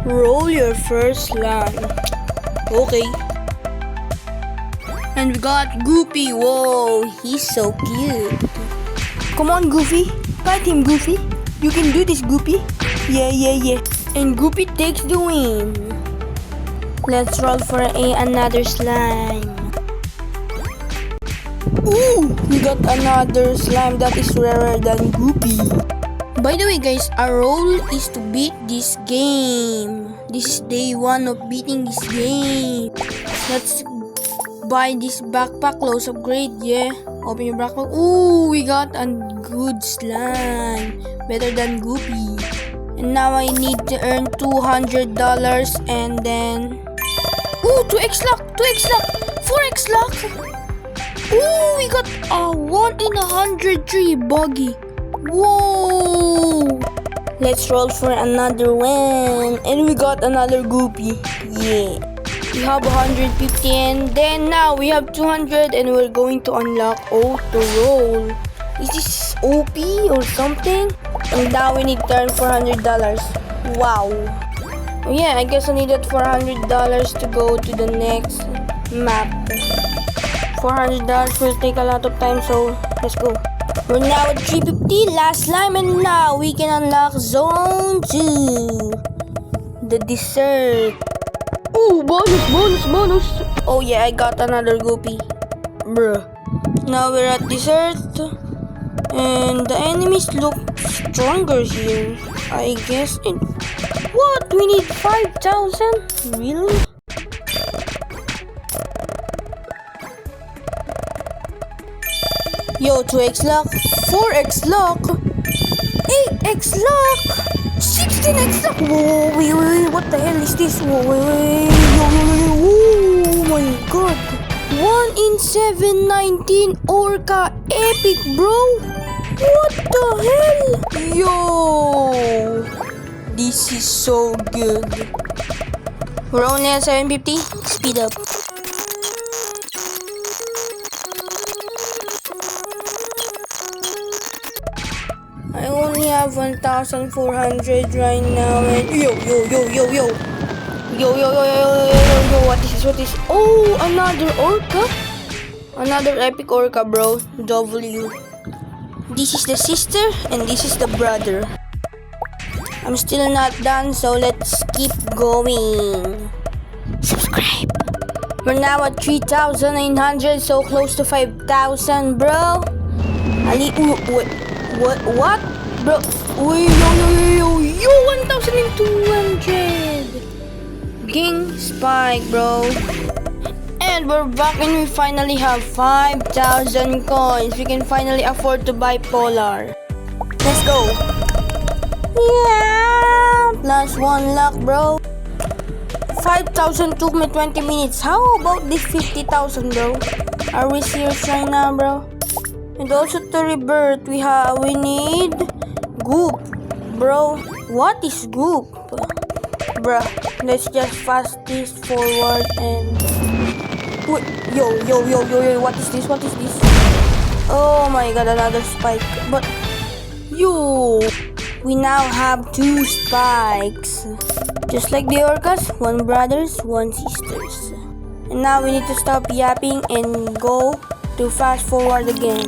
Roll your first slime. Okay. And we got Goofy. Whoa, he's so cute. Come on, Goofy. Fight him, Goofy. You can do this, Goofy. Yeah. And Goofy takes the win. Let's roll for another slime. Ooh, we got another slime that is rarer than Goofy. By the way, guys, our role is to beat this game. This is day 1 of beating this game. Let's buy this backpack, close upgrade, yeah. Open your backpack. Ooh, we got a good slime. Better than Goofy. And now I need to earn $200 and then... Ooh, 2x luck, 4x luck. Ooh, we got a 1 in 100 tree buggy. Whoa! Let's roll for another win. And we got another Goofy. Yeah. We have 150 and then now we have 200 and we're going to unlock auto roll. Is this OP or something? And now we need to earn $400. Wow. Oh yeah, I guess I needed $400 to go to the next map. $400 will take a lot of time, so let's go. We're now at 350, last slime, and now we can unlock zone 2. The dessert. Ooh, bonus. Oh yeah, I got another Goofy. Bruh. Now we're at dessert. And the enemies look stronger here. I guess it... What? We need 5,000? Really? Yo, 2x luck, 4x luck, 8x luck, 16x luck. Whoa, wait, what the hell is this? Whoa, wait. Oh my god. 1 in 719 Orca epic, bro. What the hell? Yo, this is so good. We're only at 750. Speed up. I only have 1,400 right now and yo, what is this? Oh, another orca? Another epic orca, bro. W. This is the sister and this is the brother. I'm still not done, so let's keep going. Subscribe. We're now at 3,900, so close to 5,000, bro. What? Bro, yo, 1,200. King Spike, bro. And we're back and we finally have 5,000 coins. We can finally afford to buy Polar. Let's go. Yeah, plus 1 luck, bro. 5,000 took me 20 minutes. How about this 50,000, bro? Are we serious right now, bro? And also to rebirth, we need Goop, bro. What is Goop? Bruh, let's just fast this forward and... Wait, yo, what is this? Oh my god, another spike. But, yo, we now have 2 spikes. Just like the orcas, 1 brothers, 1 sisters. And now we need to stop yapping and go to fast forward again.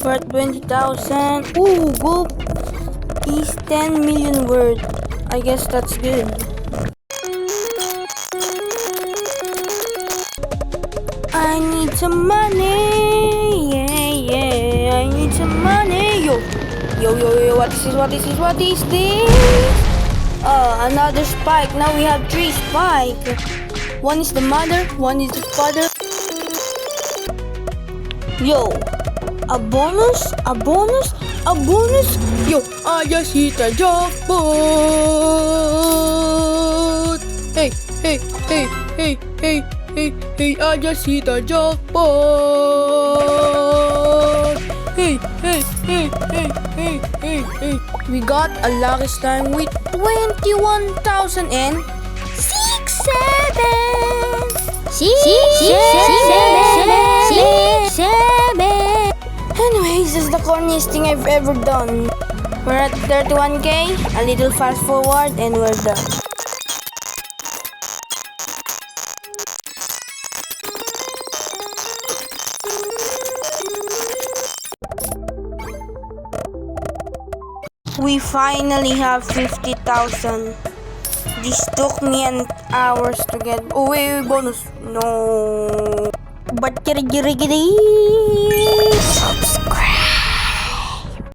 We're at 20,000. Ooh, Goop is 10 million worth. I guess that's good. I need some money, yeah, I need some money, yo, what is this? Another spike, now we have 3 spike. 1 is the mother, 1 is the father. Yo, a bonus, yo, I just hit a jackpot. Hey, I just hit a jackpot. Hey. We got a lucky star with 21,000 and 6,7. Anyways, this is the corniest thing I've ever done. We're at 31k, a little fast forward, and we're done. We finally have 50,000. This took me an hours to get. Oh wait, bonus. No. But subscribe.